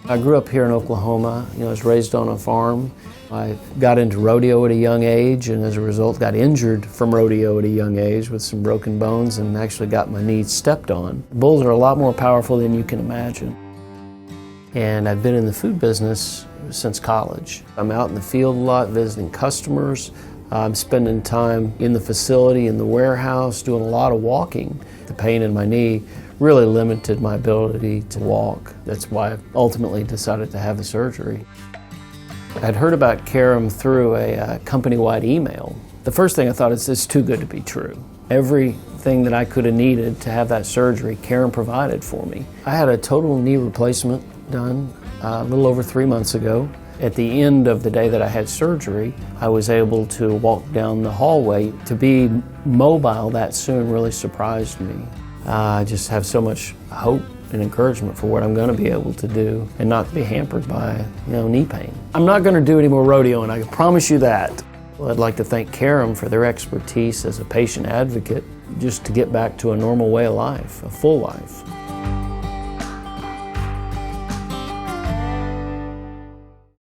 I grew up here in Oklahoma. I was raised on a farm. I got into rodeo at a young age, and as a result got injured from rodeo at a young age with some broken bones and actually got my knee stepped on. Bulls are a lot more powerful than you can imagine. And I've been in the food business since college. I'm out in the field a lot, visiting customers. I'm spending time in the facility, in the warehouse, doing a lot of walking. The pain in my knee really limited my ability to walk. That's why I ultimately decided to have the surgery. I'd heard about Carum through a company-wide email. The first thing I thought is, it's too good to be true. Everything that I could have needed to have that surgery, Carum provided for me. I had a total knee replacement done a little over 3 months ago. At the end of the day that I had surgery, I was able to walk down the hallway. To be mobile that soon really surprised me. I just have so much hope and encouragement for what I'm going to be able to do and not be hampered by, knee pain. I'm not going to do any more rodeo, and I can promise you that. Well, I'd like to thank Carum for their expertise as a patient advocate just to get back to a normal way of life, a full life.